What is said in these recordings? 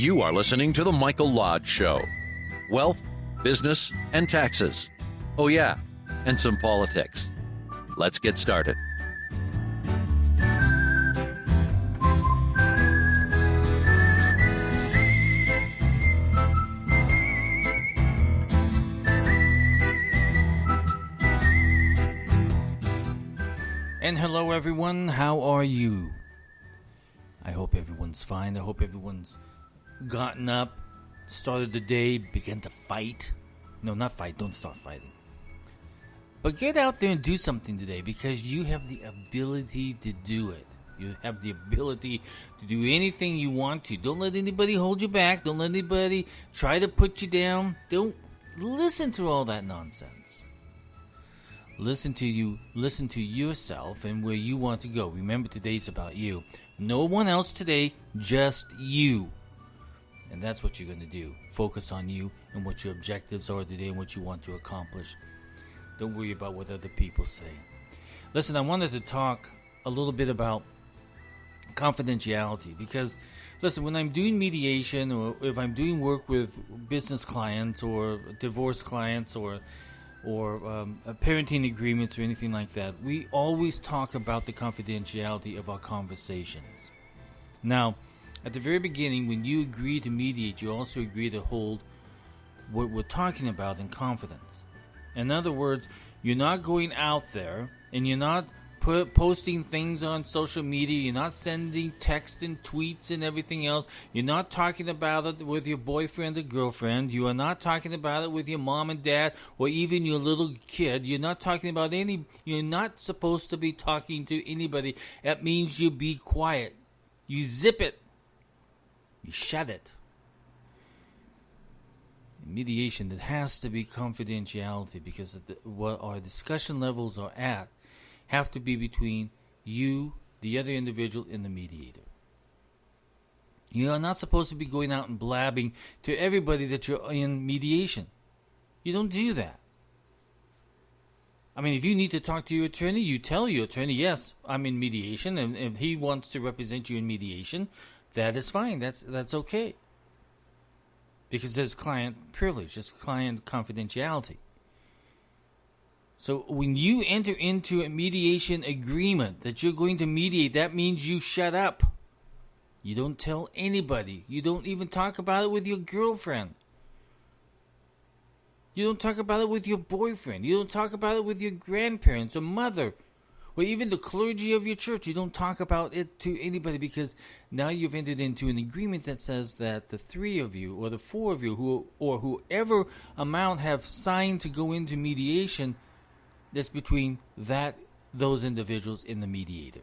You are listening to The Michael Lodge Show. Wealth, business, and taxes. Oh, yeah, and some politics. Let's get started. And hello everyone, how are you? I hope everyone's fine. I hope everyone's gotten up, started the day, began to fight. No, not fight, don't start fighting. But get out there and do something today because you have the ability to do it. You have the ability to do anything you want to. Don't let anybody hold you back. Don't let anybody try to put you down. Don't listen to all that nonsense. Listen to yourself and where you want to go. Remember, today's about you. No one else today, just you. And that's what you're going to do. Focus on you and what your objectives are today and what you want to accomplish. Don't worry about what other people say. Listen, I wanted to talk a little bit about confidentiality because, listen, when I'm doing mediation or if I'm doing work with business clients or divorce clients or parenting agreements or anything like that, we always talk about the confidentiality of our conversations. Now, at the very beginning, when you agree to mediate, you also agree to hold what we're talking about in confidence. In other words, you're not going out there and you're not posting things on social media. You're not sending texts and tweets and everything else. You're not talking about it with your boyfriend or girlfriend. You are not talking about it with your mom and dad or even your little kid. You're not talking about you're not supposed to be talking to anybody. That means you be quiet. You zip it. You shut it. In mediation, it has to be confidentiality because what our discussion levels are at have to be between you, the other individual, and the mediator. You are not supposed to be going out and blabbing to everybody that you're in mediation. You don't do that. I mean, if you need to talk to your attorney, you tell your attorney, yes, I'm in mediation, and if he wants to represent you in mediation, that is fine. That's okay. Because there's client privilege, there's client confidentiality. So when you enter into a mediation agreement that you're going to mediate, that means you shut up. You don't tell anybody. You don't even talk about it with your girlfriend. You don't talk about it with your boyfriend. You don't talk about it with your grandparents or mother or even the clergy of your church. You don't talk about it to anybody because now you've entered into an agreement that says that the three of you or the four of you whoever amount have signed to go into mediation, that's between those individuals and the mediator.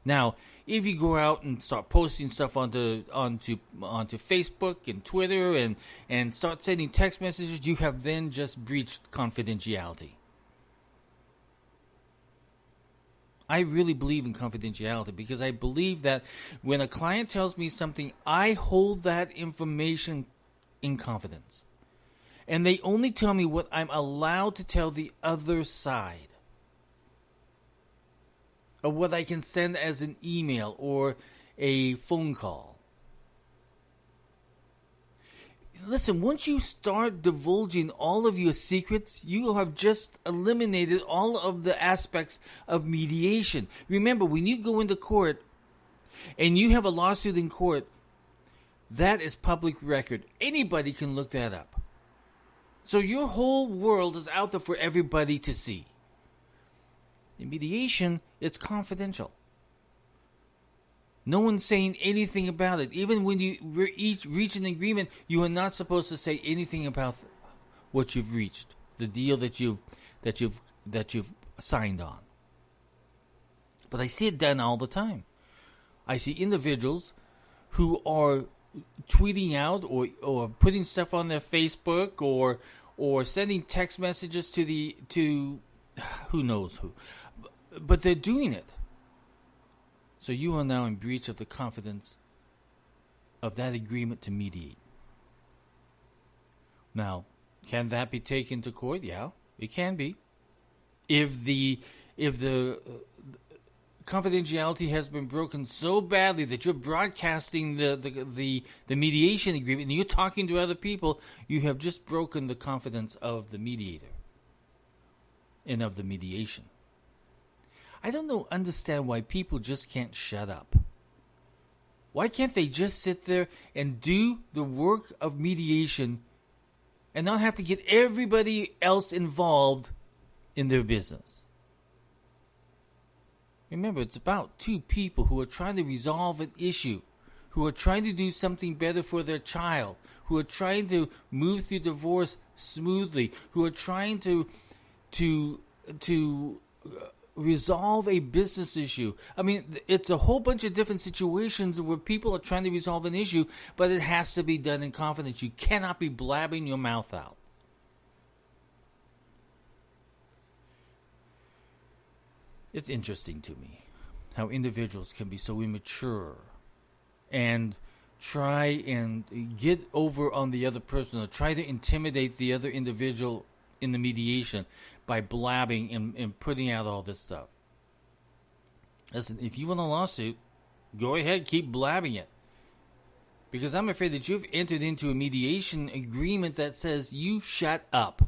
Now, if you go out and start posting stuff onto Facebook and Twitter and start sending text messages, you have then just breached confidentiality. I really believe in confidentiality because I believe that when a client tells me something, I hold that information in confidence. And they only tell me what I'm allowed to tell the other side. Or what I can send as an email or a phone call. Listen, once you start divulging all of your secrets, you have just eliminated all of the aspects of mediation. Remember, when you go into court and you have a lawsuit in court, that is public record. Anybody can look that up. So your whole world is out there for everybody to see. In mediation, it's confidential. No one's saying anything about it. Even when you reach an agreement, you are not supposed to say anything about what you've reached, the deal that you've signed on. But I see it done all the time. I see individuals who are tweeting out or putting stuff on their Facebook or sending text messages to who knows who, but they're doing it. So you are now in breach of the confidence of that agreement to mediate. Now, can that be taken to court? Yeah, it can be. If the confidentiality has been broken so badly that you're broadcasting the mediation agreement and you're talking to other people, you have just broken the confidence of the mediator and of the mediation. I don't understand why people just can't shut up. Why can't they just sit there and do the work of mediation and not have to get everybody else involved in their business? Remember, it's about two people who are trying to resolve an issue, who are trying to do something better for their child, who are trying to move through divorce smoothly, who are trying to resolve a business issue. I mean, it's a whole bunch of different situations where people are trying to resolve an issue, but it has to be done in confidence. You cannot be blabbing your mouth out. It's interesting to me how individuals can be so immature and try and get over on the other person or try to intimidate the other individual in the mediation by blabbing and putting out all this stuff. Listen, if you want a lawsuit, go ahead, keep blabbing it. Because I'm afraid that you've entered into a mediation agreement that says you shut up.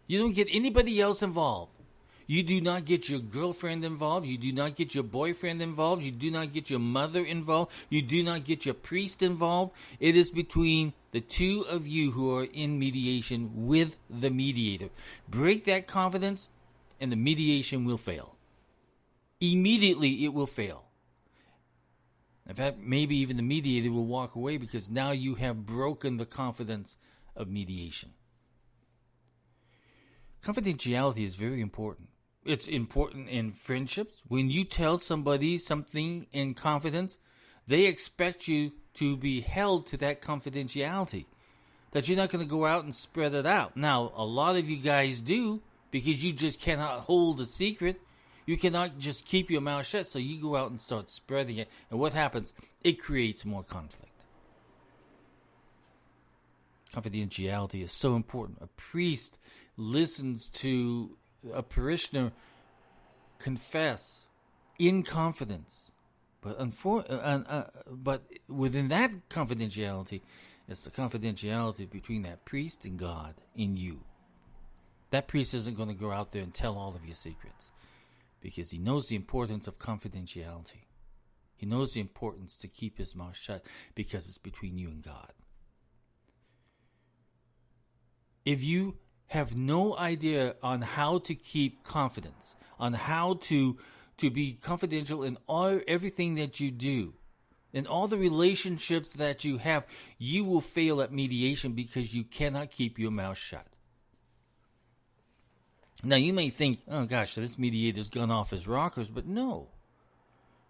You don't get anybody else involved. You do not get your girlfriend involved. You do not get your boyfriend involved. You do not get your mother involved. You do not get your priest involved. It is between the two of you who are in mediation with the mediator. Break that confidence and the mediation will fail. Immediately it will fail. In fact, maybe even the mediator will walk away because now you have broken the confidence of mediation. Confidentiality is very important. It's important in friendships. When you tell somebody something in confidence, they expect you to be held to that confidentiality. That you're not going to go out and spread it out. Now, a lot of you guys do because you just cannot hold a secret. You cannot just keep your mouth shut, so you go out and start spreading it. And what happens? It creates more conflict. Confidentiality is so important. A priest listens to a parishioner confess in confidence, but within that confidentiality, it's the confidentiality between that priest and God in you. That priest isn't going to go out there and tell all of your secrets because he knows the importance of confidentiality. He knows the importance to keep his mouth shut because it's between you and God. If you have no idea on how to keep confidence, on how to be confidential in everything that you do, in all the relationships that you have, you will fail at mediation because you cannot keep your mouth shut. Now, you may think, oh gosh, this mediator's gone off his rockers, but no.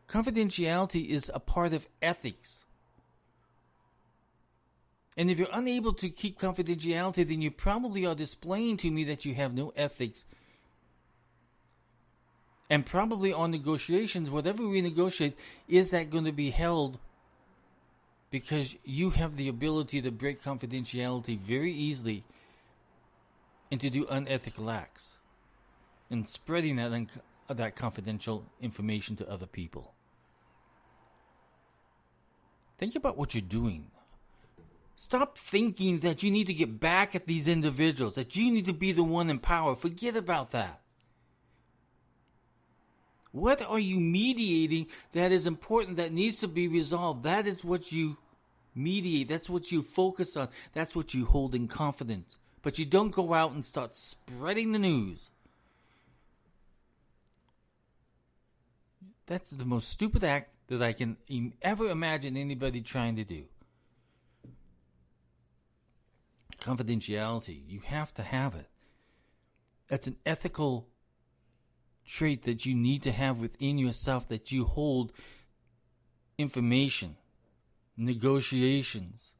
Confidentiality is a part of ethics. And if you're unable to keep confidentiality, then you probably are displaying to me that you have no ethics. And probably on negotiations, whatever we negotiate, is that going to be held because you have the ability to break confidentiality very easily and to do unethical acts and spreading that confidential information to other people. Think about what you're doing. Stop thinking that you need to get back at these individuals, that you need to be the one in power. Forget about that. What are you mediating that is important, that needs to be resolved? That is what you mediate. That's what you focus on. That's what you hold in confidence. But you don't go out and start spreading the news. That's the most stupid act that I can ever imagine anybody trying to do. Confidentiality, you have to have it. That's an ethical trait that you need to have within yourself, that you hold information, negotiations,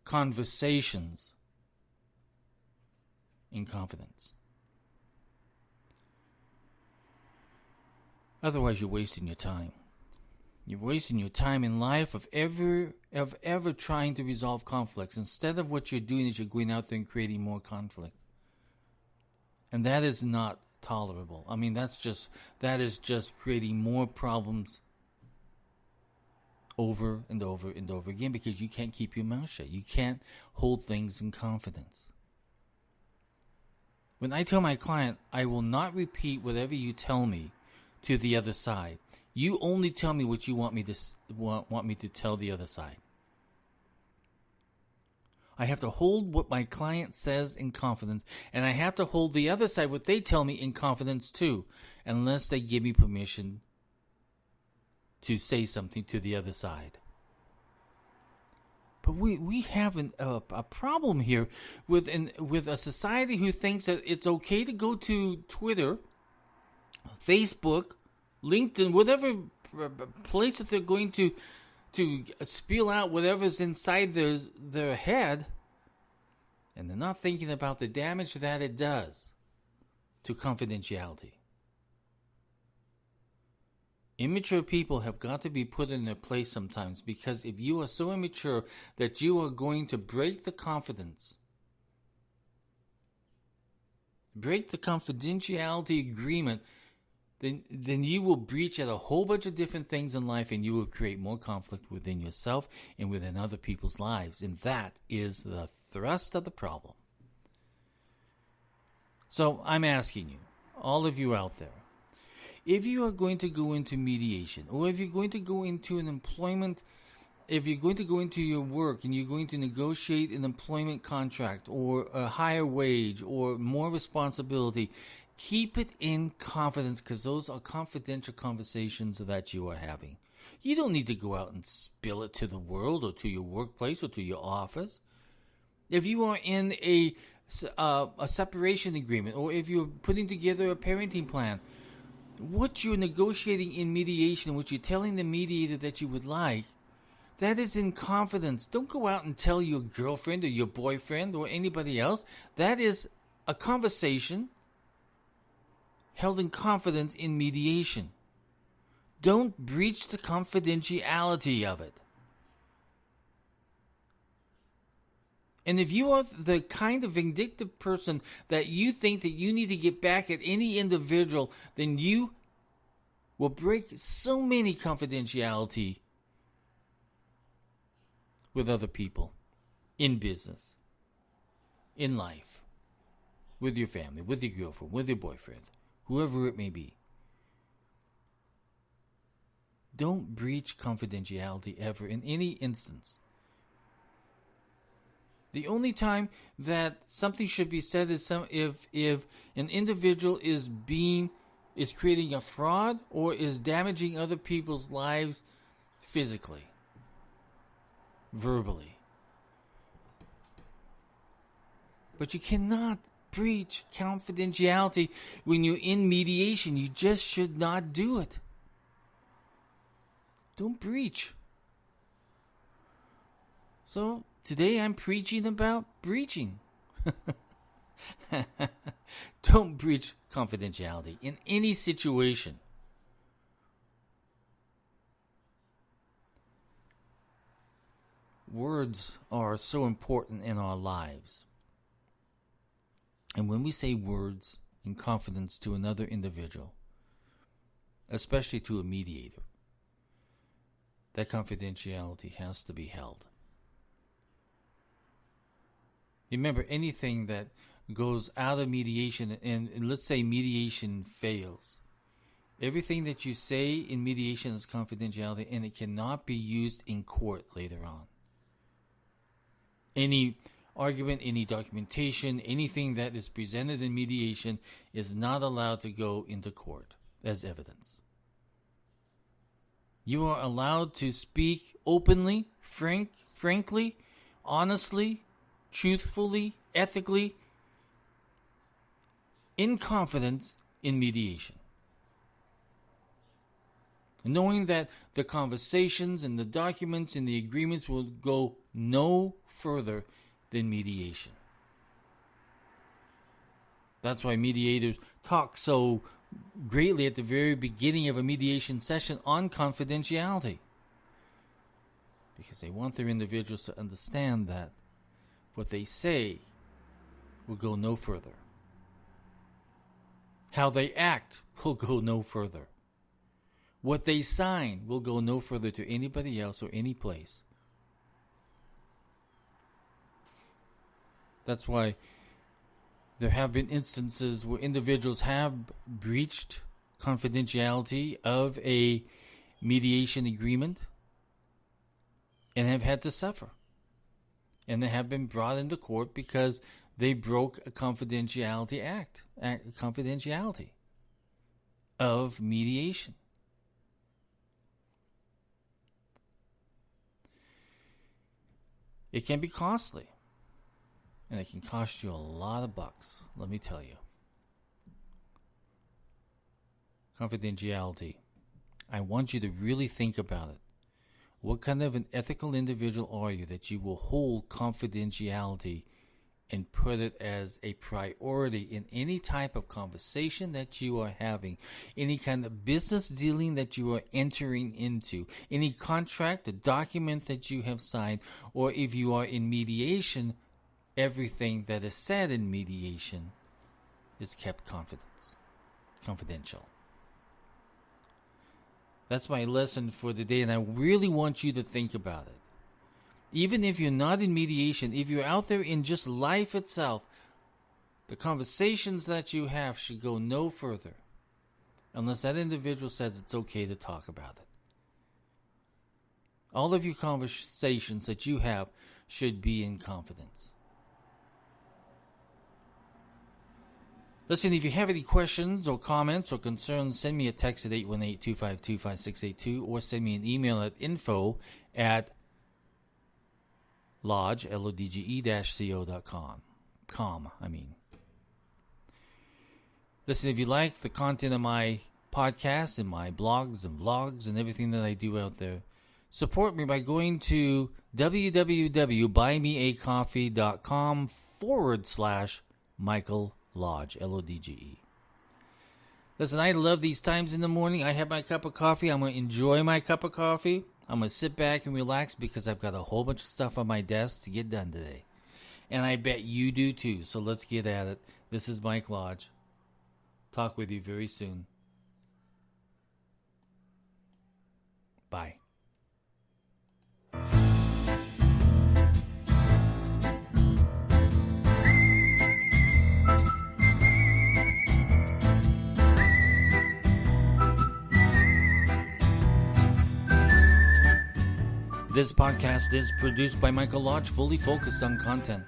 conversations in confidence. Otherwise, you're wasting your time. You're wasting your time in life of ever trying to resolve conflicts. Instead of what you're doing is you're going out there and creating more conflict. And that is not tolerable. I mean, that is just creating more problems over and over and over again, because you can't keep your mouth shut. You can't hold things in confidence. When I tell my client, I will not repeat whatever you tell me to the other side. You only tell me what you want me to tell the other side. I have to hold what my client says in confidence, and I have to hold the other side what they tell me in confidence too, unless they give me permission to say something to the other side. But we have a problem here with a society who thinks that it's okay to go to Twitter, Facebook, LinkedIn, whatever place that they're going to spill out whatever's inside their head, and they're not thinking about the damage that it does to confidentiality. Immature people have got to be put in their place sometimes, because if you are so immature that you are going to break the confidence, break the confidentiality agreement, then you will breach at a whole bunch of different things in life, and you will create more conflict within yourself and within other people's lives. And that is the thrust of the problem. So I'm asking you, all of you out there, if you are going to go into mediation, or if you're going to go into an employment, if you're going to go into your work and you're going to negotiate an employment contract or a higher wage or more responsibility, keep it in confidence, because those are confidential conversations that you are having. You don't need to go out and spill it to the world or to your workplace or to your office. If you are in a separation agreement, or if you're putting together a parenting plan, what you're negotiating in mediation, what you're telling the mediator that you would like, that is in confidence. Don't go out and tell your girlfriend or your boyfriend or anybody else. That is a conversation held in confidence in mediation. Don't breach the confidentiality of it. And if you are the kind of vindictive person that you think that you need to get back at any individual, then you will break so many confidentiality with other people, in business, in life, with your family, with your girlfriend, with your boyfriend, whoever it may be. Don't breach confidentiality ever in any instance. The only time that something should be said is if an individual is creating a fraud or is damaging other people's lives physically, verbally. But you cannot breach confidentiality when you're in mediation. You just should not do it. Don't breach. So today I'm preaching about breaching. Don't breach confidentiality in any situation. Words are so important in our lives. And when we say words in confidence to another individual, especially to a mediator, that confidentiality has to be held. Remember, anything that goes out of mediation, and let's say mediation fails, everything that you say in mediation is confidentiality, and it cannot be used in court later on. Any argument, any documentation, anything that is presented in mediation is not allowed to go into court as evidence. You are allowed to speak openly, frankly, honestly, truthfully, ethically, in confidence in mediation. Knowing that the conversations and the documents and the agreements will go no further than mediation. That's why mediators talk so greatly at the very beginning of a mediation session on confidentiality, because they want their individuals to understand that what they say will go no further. How they act will go no further. What they sign will go no further to anybody else or any place. That's why there have been instances where individuals have breached confidentiality of a mediation agreement and have had to suffer. And they have been brought into court because they broke a confidentiality confidentiality of mediation. It can be costly. And it can cost you a lot of bucks, let me tell you. Confidentiality. I want you to really think about it. What kind of an ethical individual are you that you will hold confidentiality and put it as a priority in any type of conversation that you are having, any kind of business dealing that you are entering into, any contract or document that you have signed, or if you are in mediation, everything that is said in mediation is kept confidential. That's my lesson for today, and I really want you to think about it. Even if you're not in mediation, if you're out there in just life itself, the conversations that you have should go no further unless that individual says it's okay to talk about it. All of your conversations that you have should be in confidence. Listen, if you have any questions or comments or concerns, send me a text at 818-252-5682 or send me an email at info@lodge, LODGE-co.com. Listen, if you like the content of my podcast and my blogs and vlogs and everything that I do out there, support me by going to www.buymeacoffee.com/Michael Lodge, LODGE. Listen, I love these times in the morning. I have my cup of coffee. I'm going to enjoy my cup of coffee. I'm going to sit back and relax because I've got a whole bunch of stuff on my desk to get done today. And I bet you do too. So let's get at it. This is Mike Lodge. Talk with you very soon. Bye. This podcast is produced by Michael Lodge, fully focused on content.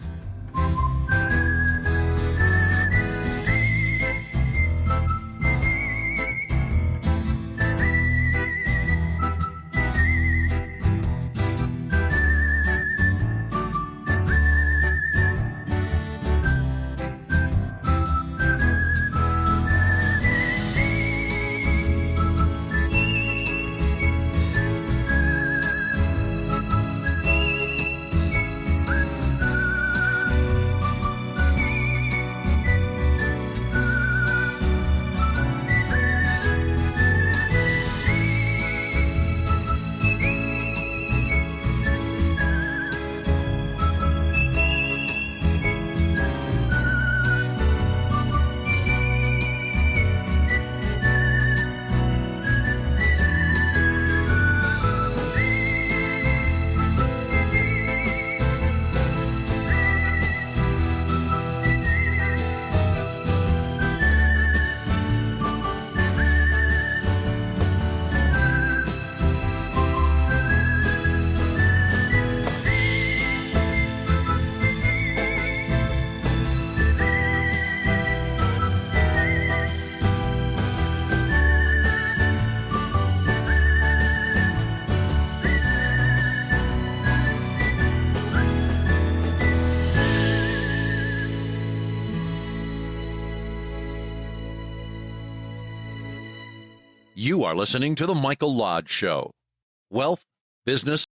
You are listening to The Michael Lodge Show. Wealth, business,